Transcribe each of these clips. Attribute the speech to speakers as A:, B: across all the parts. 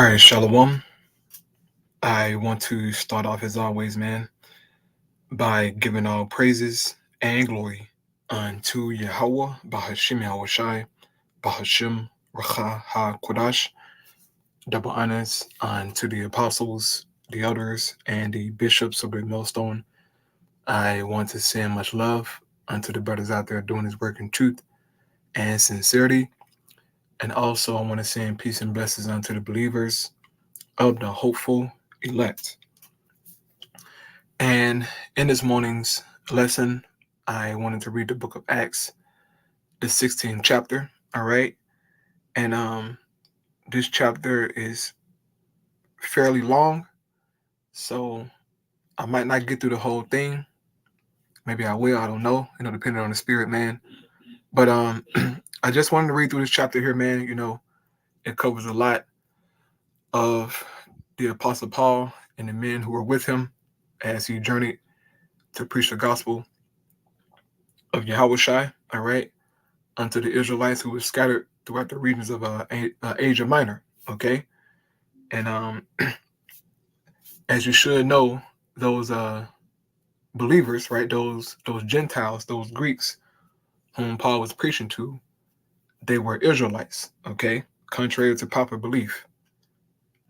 A: All right, Shalom. I want to start off as always, man, by giving all praises and glory unto Yahweh, Bahashim Yahushai, Bahashim Racha HaKodash, double honors unto the apostles, the elders, and the bishops of the millstone. I want to send much love unto the brothers out there doing his work in truth and sincerity. And also, I want to send peace and blessings unto the believers of the hopeful elect. And in this morning's lesson, I wanted to read the book of Acts, the 16th chapter. All right. And this chapter is fairly long, so I might not get through the whole thing. Maybe I will, I don't know, depending on the spirit, man. But I just wanted to read through this chapter here, man. It covers a lot of the Apostle Paul and the men who were with him as he journeyed to preach the gospel of Yahushua, all right, unto the Israelites who were scattered throughout the regions of Asia Minor, okay? And as you should know, those believers, right, those Gentiles, those Greeks whom Paul was preaching to, they were Israelites, okay? Contrary to popular belief.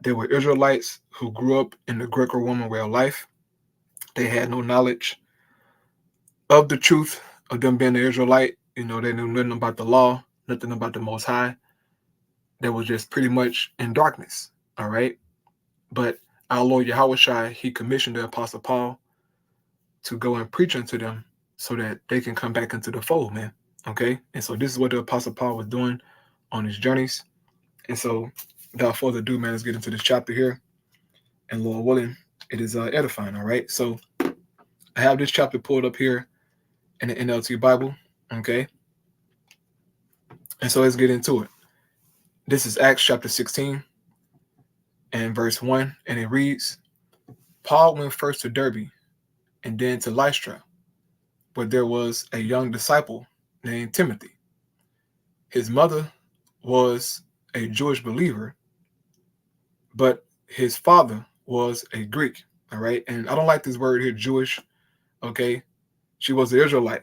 A: They were Israelites who grew up in the Greco-Roman way of life. They had no knowledge of the truth of them being an Israelite. They knew nothing about the law, nothing about the Most High. They was just pretty much in darkness, all right? But our Lord Yahushua, he commissioned the Apostle Paul to go and preach unto them so that they can come back into the fold, man, okay? And so this is what the Apostle Paul was doing on his journeys. And so without further ado, man, let's get into this chapter here. And Lord willing, it is edifying, all right? So I have this chapter pulled up here in the NLT Bible, okay? And so let's get into it. This is Acts chapter 16 and verse 1, and it reads, Paul went first to Derbe and then to Lystra, where there was a young disciple named Timothy. His mother was a Jewish believer, but his father was a Greek, all right? And I don't like this word here, Jewish, okay? She was an Israelite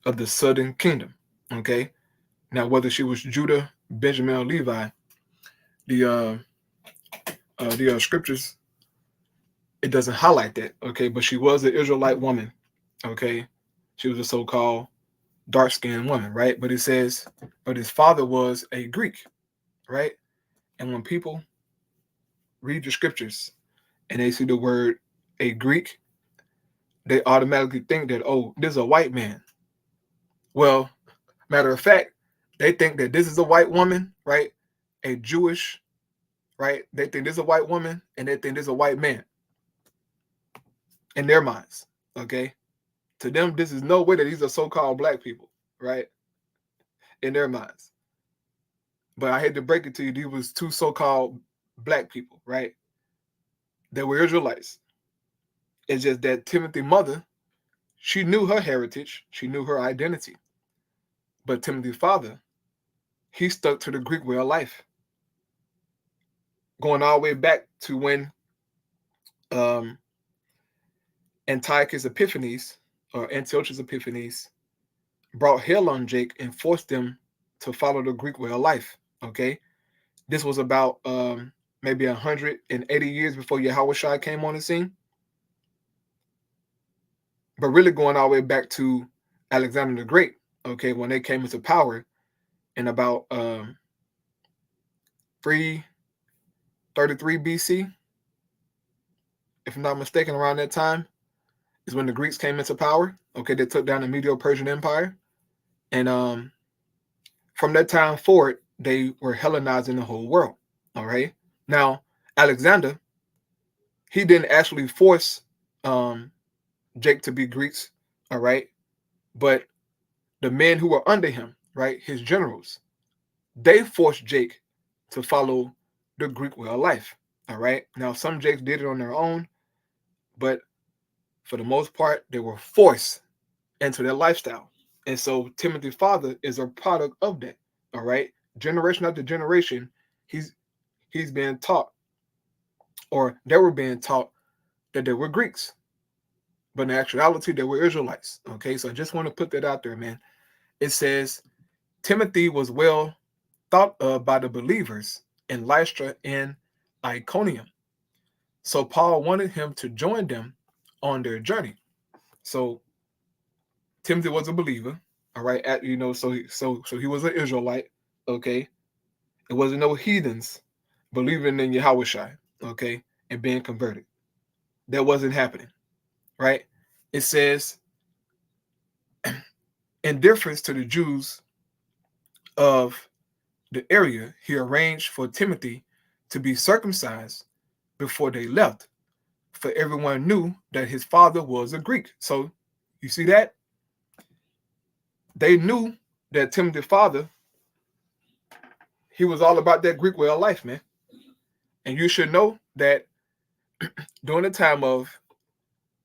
A: of the southern kingdom, okay? Now, whether she was Judah, Benjamin, or Levi, the scriptures, it doesn't highlight that, okay? But she was an Israelite woman, okay? She was a so-called dark-skinned woman, right? But it says, but his father was a Greek, right? And when people read the scriptures and they see the word a Greek, they automatically think that, oh, this is a white man. Well, matter of fact, they think that this is a white woman, right? A Jewish, right? They think this is a white woman and they think this is a white man in their minds, okay? To them, this is no way that these are so-called black people, right? In their minds. But I hate to break it to you, these was two so-called black people, right? They were Israelites. It's just that Timothy's mother, she knew her heritage, she knew her identity. But Timothy's father, he stuck to the Greek way of life. Going all the way back to when Antiochus Epiphanes, or Antiochus Epiphanes, brought hell on Jake and forced them to follow the Greek way of life, okay? This was about maybe 180 years before Yahushua came on the scene. But really going all the way back to Alexander the Great, okay, when they came into power in about 333 BC, if I'm not mistaken, around that time is when the Greeks came into power. Okay, they took down the Medo-Persian Empire. And from that time forward, they were Hellenizing the whole world, all right? Now, Alexander, he didn't actually force Jake to be Greeks, all right? But the men who were under him, right, his generals, they forced Jake to follow the Greek way of life, all right? Now, some Jakes did it on their own, but for the most part, they were forced into their lifestyle. And so Timothy's father is a product of that, all right? Generation after generation, he's being taught, or they were being taught, that they were Greeks, but in actuality they were Israelites. Okay, so I just want to put that out there, man. It says Timothy was well thought of by the believers in Lystra and Iconium, so Paul wanted him to join them on their journey. So Timothy was a believer, all right. So he was an Israelite. Okay, it wasn't no heathens believing in Yahushua, okay, and being converted. That wasn't happening, right? It says, in difference to the Jews of the area, he arranged for Timothy to be circumcised before they left, for everyone knew that his father was a Greek. So you see that? They knew that Timothy's father, he was all about that Greek way of life, man. And you should know that during the time of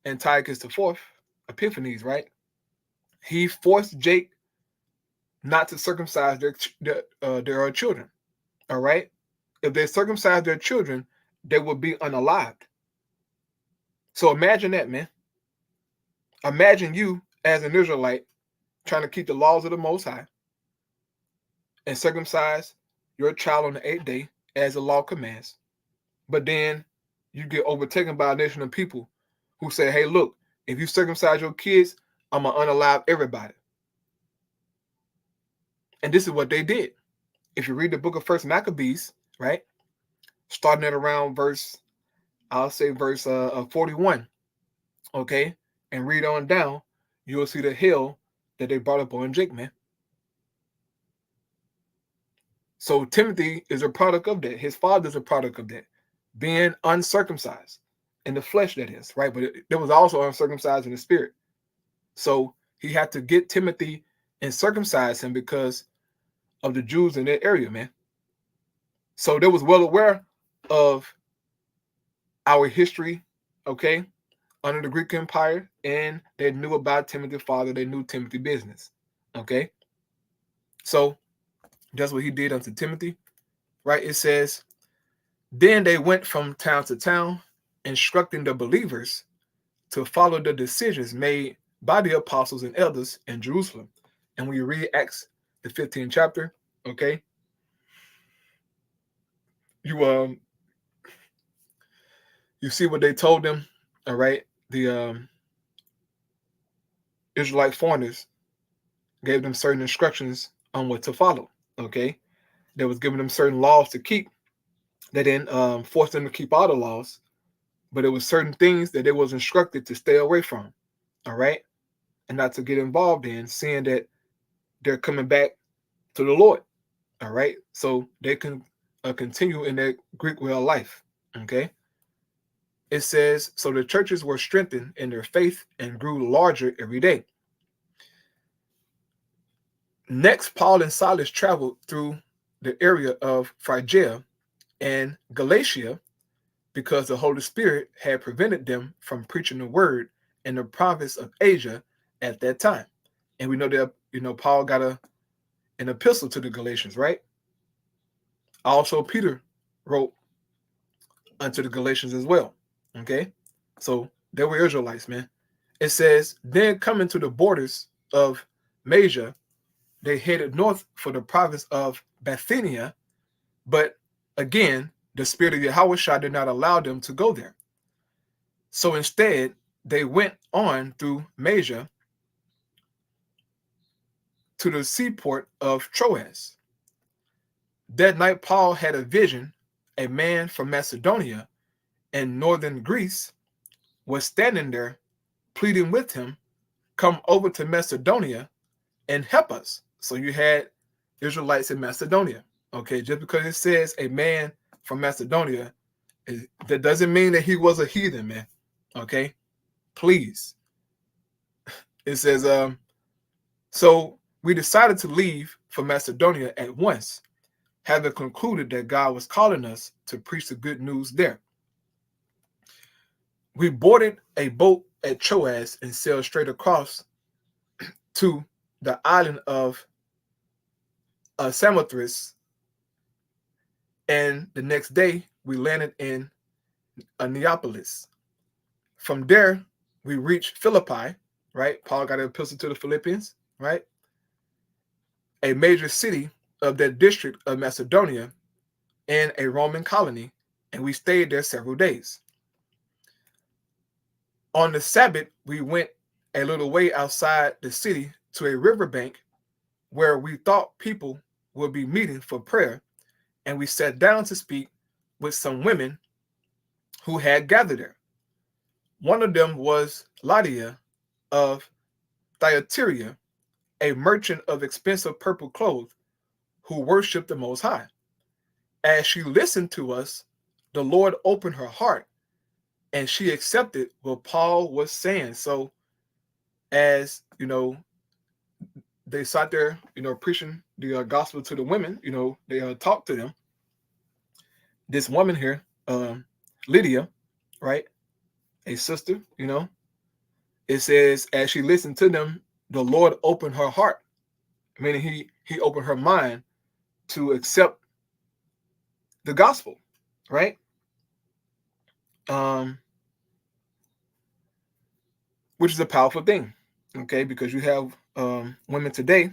A: Antiochus IV, Epiphanes, right? He forced Jake not to circumcise their children, all right? If they circumcise their children, they would be unalived. So imagine that, man. Imagine you as an Israelite trying to keep the laws of the Most High and circumcise your child on the 8th day as the law commands. But then you get overtaken by a nation of people who say, hey, look, if you circumcise your kids, I'm going to unalive everybody. And this is what they did. If you read the book of First Maccabees, right, starting at around verse 41, okay, and read on down, you'll see the hell that they brought up on Jake, man. So Timothy is a product of that. His father's a product of that, being uncircumcised in the flesh, that is, right? But it was also uncircumcised in the spirit. So he had to get Timothy and circumcise him because of the Jews in that area, man. So they was well aware of our history, okay, under the Greek Empire, and they knew about Timothy's father. They knew Timothy's business, okay? So that's what he did unto Timothy, right? It says, then they went from town to town, instructing the believers to follow the decisions made by the apostles and elders in Jerusalem. And when you read Acts, the 15th chapter, okay, you see what they told them, all right? The Israelite foreigners gave them certain instructions on what to follow, okay? They was giving them certain laws to keep. They didn't force them to keep all the laws, but there was certain things that they was instructed to stay away from, all right? And not to get involved in, seeing that they're coming back to the Lord, all right? So they can continue in their Greek way of life, okay? It says, so the churches were strengthened in their faith and grew larger every day. Next, Paul and Silas traveled through the area of Phrygia and Galatia because the Holy Spirit had prevented them from preaching the word in the province of Asia at that time. And we know that, Paul got an epistle to the Galatians, right? Also, Peter wrote unto the Galatians as well, okay? So they were Israelites, man. It says, then coming to the borders of Mysia, they headed north for the province of Bithynia, but again, the spirit of Yahushua did not allow them to go there. So instead, they went on through Mysia to the seaport of Troas. That night, Paul had a vision. A man from Macedonia and northern Greece was standing there pleading with him, come over to Macedonia and help us. So you had Israelites in Macedonia. Okay, just because it says a man from Macedonia, that doesn't mean that he was a heathen, man. Okay, please. It says, so we decided to leave for Macedonia at once, having concluded that God was calling us to preach the good news there. We boarded a boat at Troas and sailed straight across to the island of Samothrace And the next day, we landed in Neapolis. From there, we reached Philippi, right? Paul got an epistle to the Philippians, right? A major city of that district of Macedonia and a Roman colony, and we stayed there several days. On the Sabbath, we went a little way outside the city to a riverbank where we thought people would be meeting for prayer, and we sat down to speak with some women who had gathered there. One of them was Lydia of Thyatira, a merchant of expensive purple clothes who worshiped the Most High. As she listened to us, the Lord opened her heart and she accepted what Paul was saying. So as, they sat there, preaching the gospel to the women, they talked to them. This woman here, Lydia, right, a sister, it says, as she listened to them, the Lord opened her heart, meaning he opened her mind to accept the gospel, right? Which is a powerful thing, okay? Because you have women today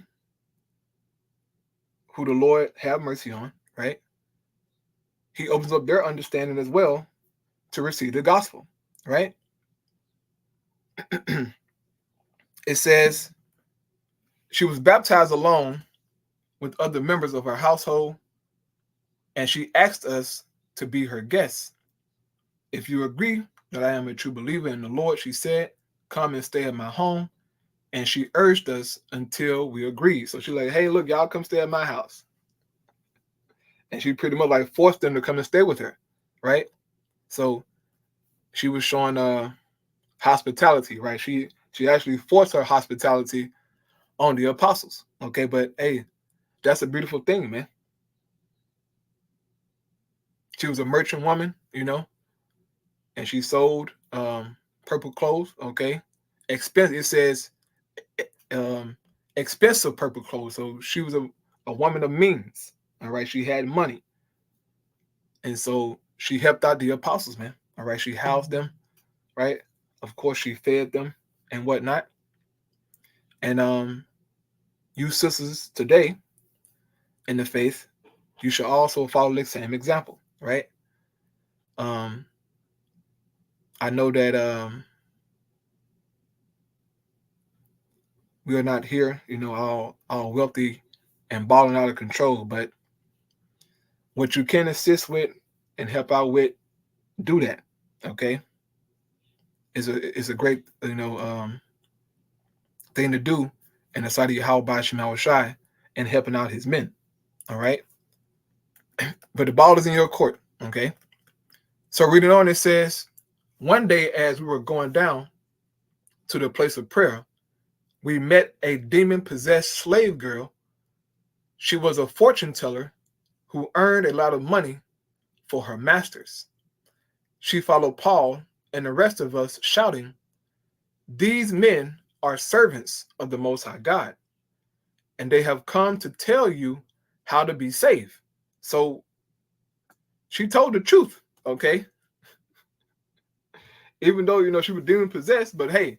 A: who the Lord have mercy on, right? He opens up their understanding as well to receive the gospel, right? It says she was baptized alone with other members of her household, and she asked us to be her guests. If you agree that I am a true believer in the Lord, she said, come and stay at my home. And she urged us until we agreed. So she's like, hey, look, y'all come stay at my house. And she pretty much like forced them to come and stay with her, right? So she was showing hospitality, right? She actually forced her hospitality on the apostles, okay? But hey, that's a beautiful thing, man. She was a merchant woman, and she sold purple clothes, okay? Expensive, it says expensive purple clothes. So she was a woman of means, all right? She had money. And so she helped out the apostles, man, all right? She housed them, right? Of course, she fed them and whatnot. And you sisters today in the faith, you should also follow the same example, right? I know that we are not here, all wealthy and balling out of control, but what you can assist with and help out with, do that, okay? It's a great, thing to do in the sight of Yahweh Shema Shai and helping out his men, all right? But the ball is in your court, okay? So reading on, it says, one day as we were going down to the place of prayer, we met a demon-possessed slave girl. She was a fortune teller who earned a lot of money for her masters. She followed Paul and the rest of us, shouting, these men are servants of the Most High God, and they have come to tell you how to be saved. So she told the truth, okay? Even though, she was demon-possessed, but hey,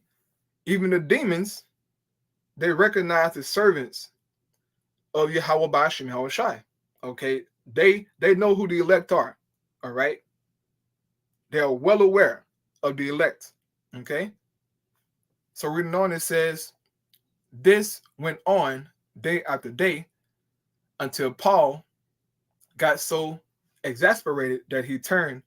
A: even the demons, they recognize the servants of Yahweh Bashim Yahushai. Okay, they know who the elect are. All right, they are well aware of the elect. Okay, so reading on, it says, this went on day after day until Paul got so exasperated that he turned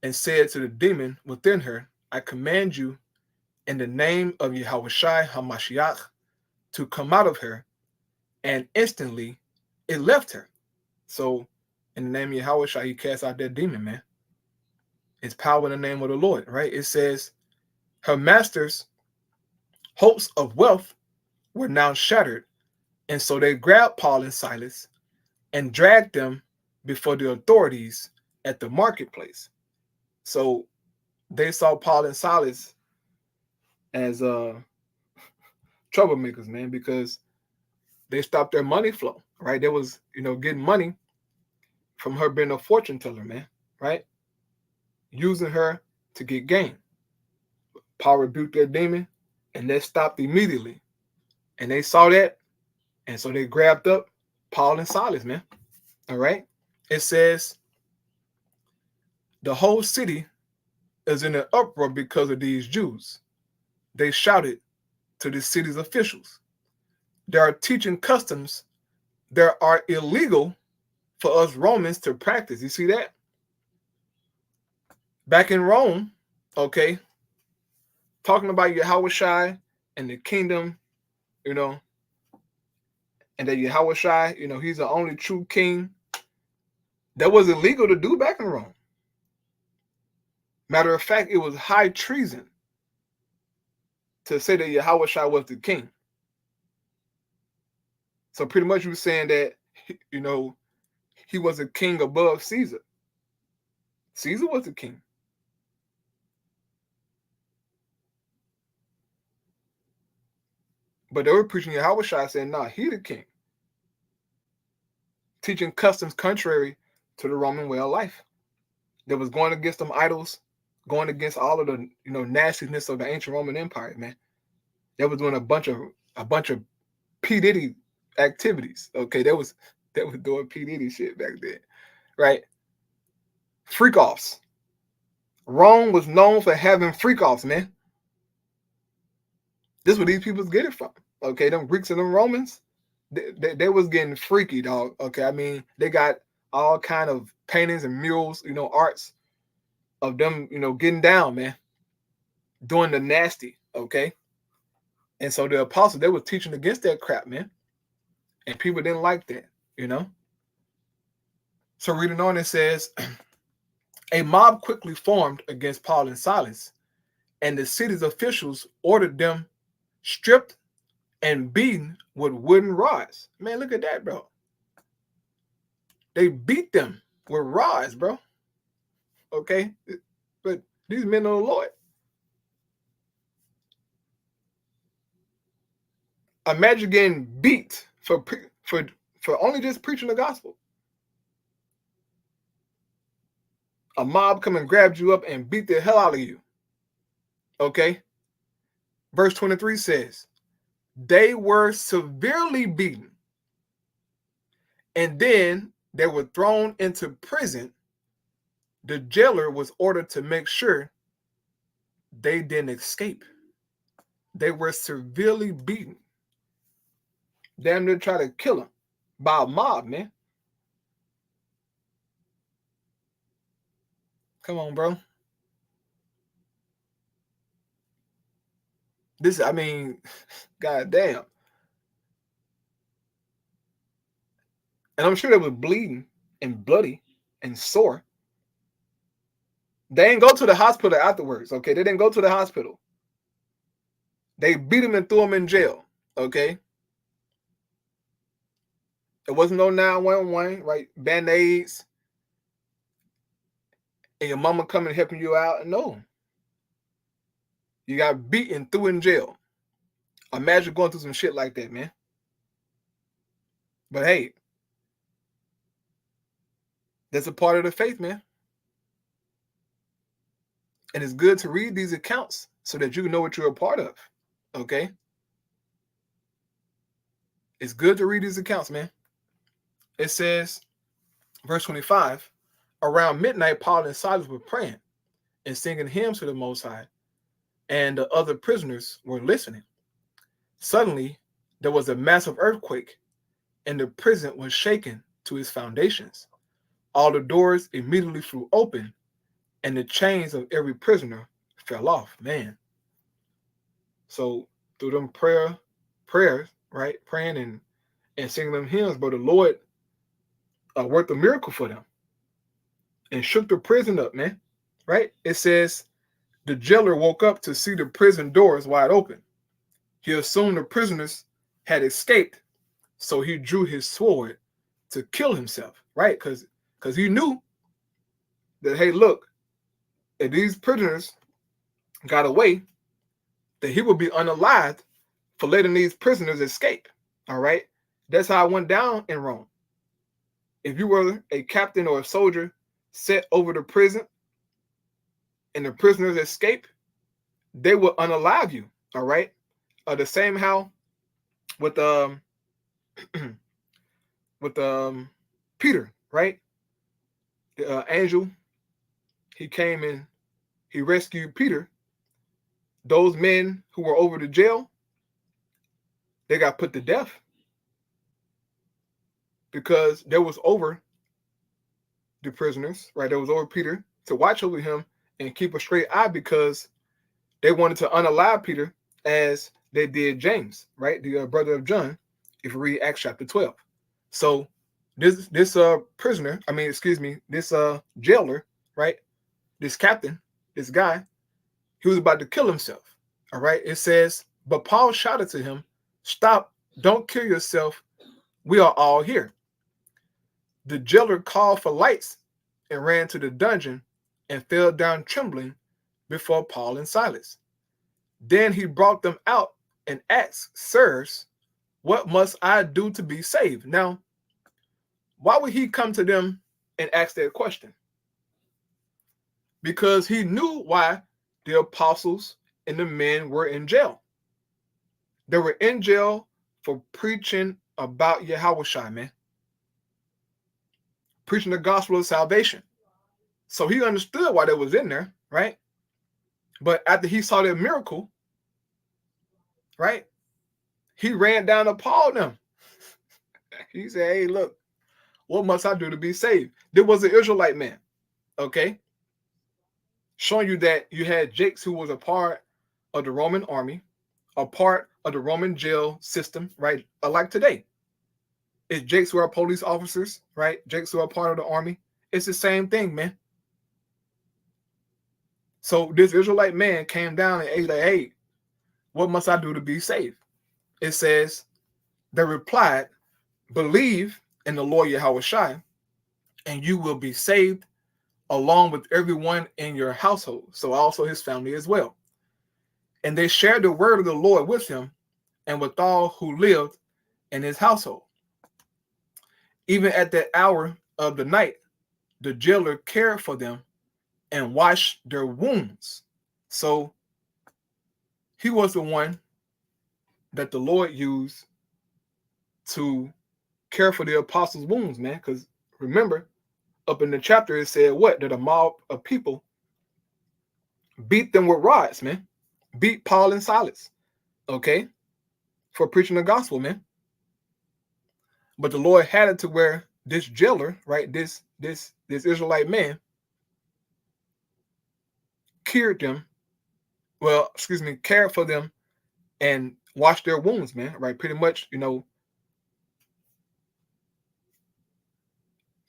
A: and said to the demon within her, I command you in the name of Yahushai HaMashiach to come out of her. And instantly it left her. So in the name of Yahushua, he cast out that demon, man. It's power in the name of the Lord, right? It says her master's hopes of wealth were now shattered. And so they grabbed Paul and Silas and dragged them before the authorities at the marketplace. So they saw Paul and Silas as troublemakers, man, because they stopped their money flow, right? They was, getting money from her being a fortune teller, man, right? Using her to get gain. Paul rebuked that demon, and that stopped immediately. And they saw that, and so they grabbed up Paul and Silas, man. All right? It says, the whole city is in an uproar because of these Jews. They shouted to the city's officials. There are teaching customs that are illegal for us Romans to practice. You see that? Back in Rome, okay, talking about Yahushua and the kingdom, you know, and that Yahushua, you know, he's the only true king. That was illegal to do back in Rome. Matter of fact, it was high treason to say that Yahushua was the king. So pretty much you were saying that, you know, he was a king above Caesar. Caesar was the king. But they were preaching Yahushua saying, nah, he the king. Teaching customs contrary to the Roman way of life. That was going against them idols, going against all of the, you know, nastiness of the ancient Roman Empire, man. They was doing a bunch of P. Diddy activities. Okay, they was doing P. Diddy shit back then. Right? Freak offs. Rome was known for having freak offs, man. This is where these people get it from. Okay, them Greeks and them Romans, they was getting freaky, dog. Okay, I mean, they got all kind of paintings and murals, you know, arts of them, you know, getting down, man, doing the nasty, okay? And so the apostles, they were teaching against that crap, man. And people didn't like that, you know? So reading on, it says, a mob quickly formed against Paul and Silas, and the city's officials ordered them stripped and beaten with wooden rods. Man, look at that, bro. They beat them with rods, bro. Okay? But these men of the Lord. Imagine getting beat for only just preaching the gospel. A mob come and grabbed you up and beat the hell out of you. Okay? Verse 23 says, they were severely beaten, and then they were thrown into prison. The jailer was ordered to make sure they didn't escape. They were severely beaten. Damn near try to kill them by a mob, man. Come on, bro. This, I mean, goddamn. And I'm sure they were bleeding and bloody and sore. They didn't go to the hospital afterwards, okay? They didn't go to the hospital. They beat him and threw him in jail, okay? It wasn't no 911, right? Band-Aids. And your mama coming helping you out. No. You got beaten, threw in jail. Imagine going through some shit like that, man. But hey, that's a part of the faith, man. And it's good to read these accounts so that you can know what you're a part of, okay? It's good to read these accounts, man. It says, verse 25, around midnight, Paul and Silas were praying and singing hymns to the Most High, and the other prisoners were listening. Suddenly, there was a massive earthquake, and the prison was shaken to its foundations. All the doors immediately flew open, and the chains of every prisoner fell off. Man. So through them prayers, right? Praying and singing them hymns, but the Lord worked a miracle for them and shook the prison up, man. Right? It says the jailer woke up to see the prison doors wide open. He assumed the prisoners had escaped, so he drew his sword to kill himself, right? Because he knew that, hey, look, if these prisoners got away, that he would be unalived for letting these prisoners escape, all right? That's how it went down in Rome. if you were a captain or a soldier set over the prison and the prisoners escape, they will unalive you. All right. The same how with with Peter, right? The angel, he came and he rescued Peter. Those men who were over the jail, they got put to death because there was over the prisoners, right? There was over Peter to watch over him and keep a straight eye because they wanted to unalive Peter as they did James, right? The brother of John, if you read Acts chapter 12. So this prisoner, this jailer, right? This captain, this guy, he was about to kill himself. All right. It says, but Paul shouted to him, "Stop, don't kill yourself. We are all here." The jailer called for lights and ran to the dungeon and fell down trembling before Paul and Silas. Then he brought them out and asked, "Sirs, what must I do to be saved?" Now, why would he come to them and ask that question? Because he knew why the apostles and the men were in jail. They were in jail for preaching about Yahushua, man. Preaching the gospel of salvation. So he understood why they was in there, right? But after he saw that miracle, right, he ran down to Paul and them. He said, "Hey, look, what must I do to be saved?" There was an Israelite man, okay, showing you that you had Jakes who was a part of the Roman army, a part of the Roman jail system, right? Like today. It's Jakes who are police officers, right? Jakes who are part of the army. It's the same thing, man. So this Israelite man came down and ate like, "Hey, what must I do to be saved?" It says, they replied, "Believe in the Lord Yahushua, and you will be saved, along with everyone in your household." So also his family as well. And they shared the word of the Lord with him and with all who lived in his household. Even at that hour of the night, the jailer cared for them and washed their wounds. So he was the one that the Lord used to care for the apostles' wounds, man. Because remember, up in the chapter, it said what? That a mob of people beat them with rods, man. Beat Paul and Silas, okay, for preaching the gospel, man. But the Lord had it to where this jailer, right, this Israelite man, cared for them and washed their wounds, man, right? Pretty much,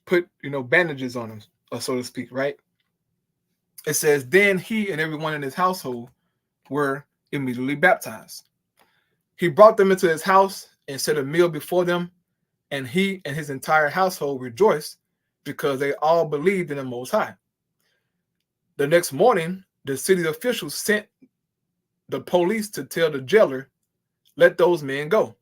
A: put, bandages on them, so to speak, right? It says, then he and everyone in his household were immediately baptized. He brought them into his house and set a meal before them, and he and his entire household rejoiced because they all believed in the Most High. The next morning, the city officials sent the police to tell the jailer, "Let those men go."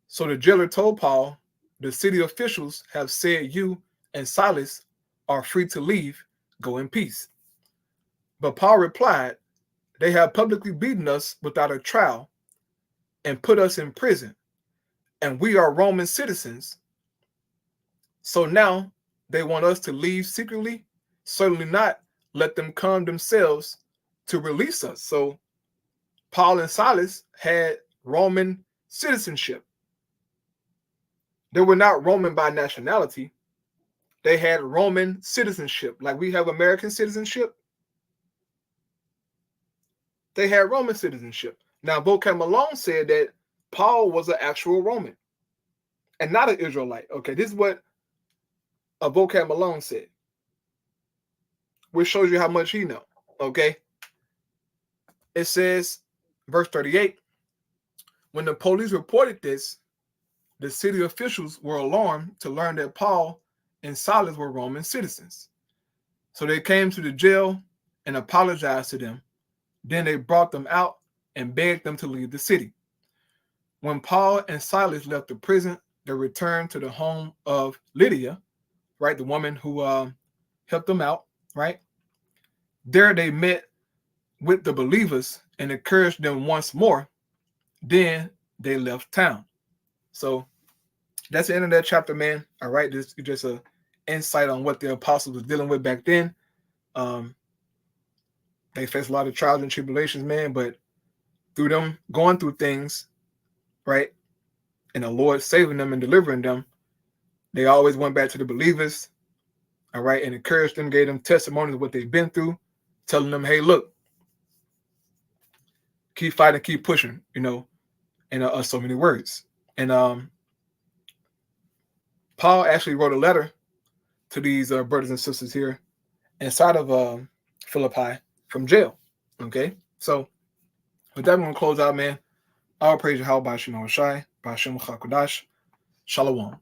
A: So the jailer told Paul, "The city officials have said you and Silas are free to leave. Go in peace." But Paul replied, "They have publicly beaten us without a trial and put us in prison, and we are Roman citizens. So now they want us to leave secretly? Certainly not. Let them come themselves to release us." So Paul and Silas had Roman citizenship. They were not Roman by nationality. They had Roman citizenship. Like we have American citizenship. They had Roman citizenship. Now, Vocab Malone said that Paul was an actual Roman and not an Israelite. Okay, this is what a Vocab Malone said, which shows you how much he knows. Okay, it says, verse 38, when the police reported this, the city officials were alarmed to learn that Paul and Silas were Roman citizens. So they came to the jail and apologized to them. Then they brought them out and begged them to leave the city. When Paul and Silas left the prison, they returned to the home of Lydia, right? The woman who helped them out, right? There they met with the believers and encouraged them once more. Then they left town. So that's the end of that chapter, man. All right, this is just a insight on what the apostles was dealing with back then. They faced a lot of trials and tribulations, man, but through them going through things, right, and the Lord saving them and delivering them, they always went back to the believers, all right, and encouraged them, gave them testimonies of what they've been through, telling them, hey, look, keep fighting, keep pushing, in so many words. And Paul actually wrote a letter to these brothers and sisters here inside of Philippi from jail. Okay, so with that, we're gonna close out, man. All praise Yahweh B'Shem Shai, B'Shem Chakodash, Shalom.